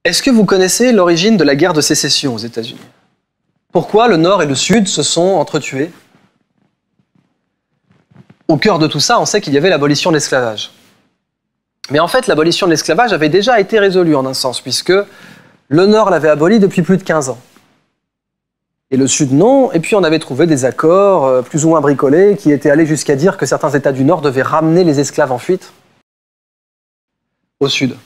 Est-ce que vous connaissez l'origine de la guerre de sécession aux États-Unis? Pourquoi le Nord et le Sud se sont entretués? Au cœur de tout ça, on sait qu'il y avait l'abolition de l'esclavage. Mais en fait, l'abolition de l'esclavage avait déjà été résolue en un sens, puisque le Nord l'avait aboli depuis plus de 15 ans. Et le Sud non, et puis on avait trouvé des accords plus ou moins bricolés qui étaient allés jusqu'à dire que certains États du Nord devaient ramener les esclaves en fuite au Sud.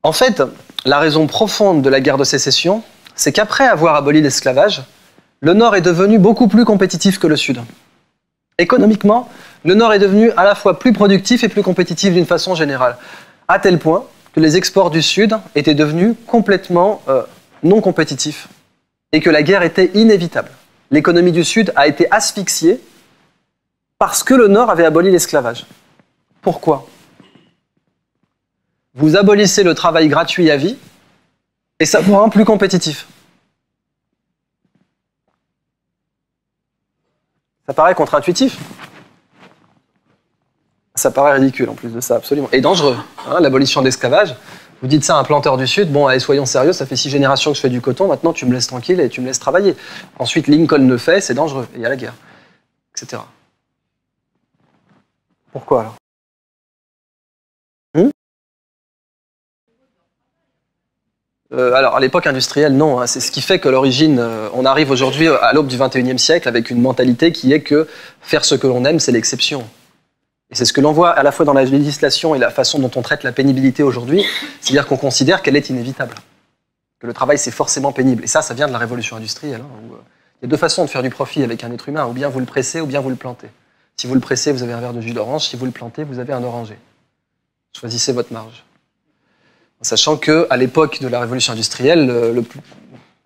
En fait, la raison profonde de la guerre de sécession, c'est qu'après avoir aboli l'esclavage, le Nord est devenu beaucoup plus compétitif que le Sud. Économiquement, le Nord est devenu à la fois plus productif et plus compétitif d'une façon générale, à tel point que les exports du Sud étaient devenus complètement non compétitifs et que la guerre était inévitable. L'économie du Sud a été asphyxiée parce que le Nord avait aboli l'esclavage. Pourquoi ? Vous abolissez le travail gratuit à vie et ça vous rend plus compétitif. Ça paraît contre-intuitif. Ça paraît ridicule en plus de ça, absolument. Et dangereux, hein, l'abolition de l'esclavage. Vous dites ça à un planteur du Sud, bon allez soyons sérieux, ça fait 6 générations que je fais du coton, maintenant tu me laisses tranquille et tu me laisses travailler. Ensuite Lincoln le fait, c'est dangereux, et il y a la guerre, etc. Pourquoi alors? Alors, à l'époque industrielle, non. Hein. C'est ce qui fait que l'origine, on arrive aujourd'hui à l'aube du XXIe siècle avec une mentalité qui est que faire ce que l'on aime, c'est l'exception. Et c'est ce que l'on voit à la fois dans la législation et la façon dont on traite la pénibilité aujourd'hui, c'est-à-dire qu'on considère qu'elle est inévitable. Que le travail, c'est forcément pénible. Et ça vient de la révolution industrielle. Hein, où, il y a deux façons de faire du profit avec un être humain. Ou bien vous le pressez, ou bien vous le plantez. Si vous le pressez, vous avez un verre de jus d'orange. Si vous le plantez, vous avez un oranger. Choisissez votre marge. Sachant qu'à l'époque de la révolution industrielle,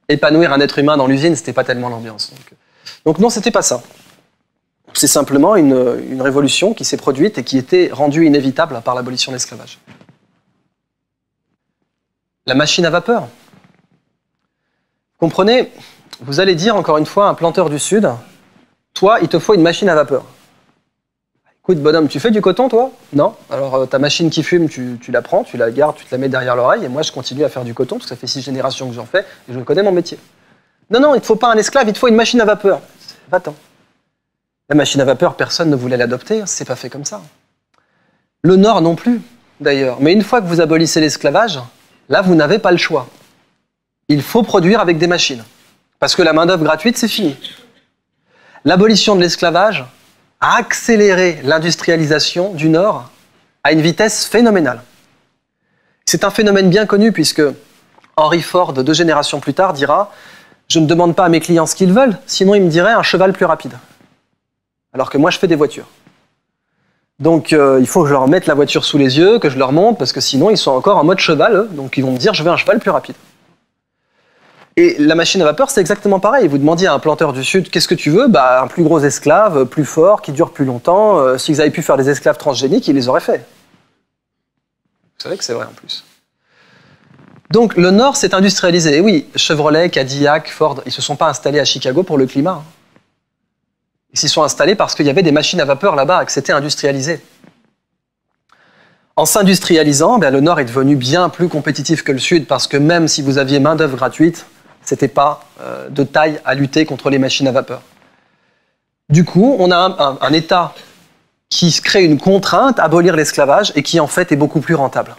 épanouir un être humain dans l'usine, c'était pas tellement l'ambiance. Donc non, c'était pas ça. C'est simplement une révolution qui s'est produite et qui était rendue inévitable par l'abolition de l'esclavage. La machine à vapeur. Vous comprenez, vous allez dire encore une fois à un planteur du Sud, toi, il te faut une machine à vapeur. Écoute, bonhomme, tu fais du coton, toi? Non. Alors, ta machine qui fume, tu la prends, tu la gardes, tu te la mets derrière l'oreille, et moi, je continue à faire du coton, parce que ça fait 6 générations que j'en fais, et je connais mon métier. Non, non, il ne te faut pas un esclave, il te faut une machine à vapeur. Va-t'en. La machine à vapeur, personne ne voulait l'adopter, c'est pas fait comme ça. Le Nord non plus, d'ailleurs. Mais une fois que vous abolissez l'esclavage, là, vous n'avez pas le choix. Il faut produire avec des machines. Parce que la main-d'œuvre gratuite, c'est fini. L'abolition de l'esclavage a accéléré l'industrialisation du Nord à une vitesse phénoménale. C'est un phénomène bien connu puisque Henry Ford, 2 générations plus tard, dira « Je ne demande pas à mes clients ce qu'ils veulent, sinon ils me diraient un cheval plus rapide. » Alors que moi, je fais des voitures. Donc, il faut que je leur mette la voiture sous les yeux, que je leur montre, parce que sinon, ils sont encore en mode cheval, eux, donc ils vont me dire « Je veux un cheval plus rapide. » Et la machine à vapeur, c'est exactement pareil. Vous demandiez à un planteur du Sud, qu'est-ce que tu veux? Un plus gros esclave, plus fort, qui dure plus longtemps. S'ils avaient pu faire des esclaves transgéniques, ils les auraient fait. Vous savez que c'est vrai en plus. Donc le Nord s'est industrialisé. Et oui, Chevrolet, Cadillac, Ford, ils ne se sont pas installés à Chicago pour le climat. Ils s'y sont installés parce qu'il y avait des machines à vapeur là-bas, que c'était industrialisé. En s'industrialisant, le Nord est devenu bien plus compétitif que le Sud parce que même si vous aviez main-d'œuvre gratuite, c'était pas de taille à lutter contre les machines à vapeur. Du coup, on a un État qui crée une contrainte à abolir l'esclavage et qui en fait est beaucoup plus rentable.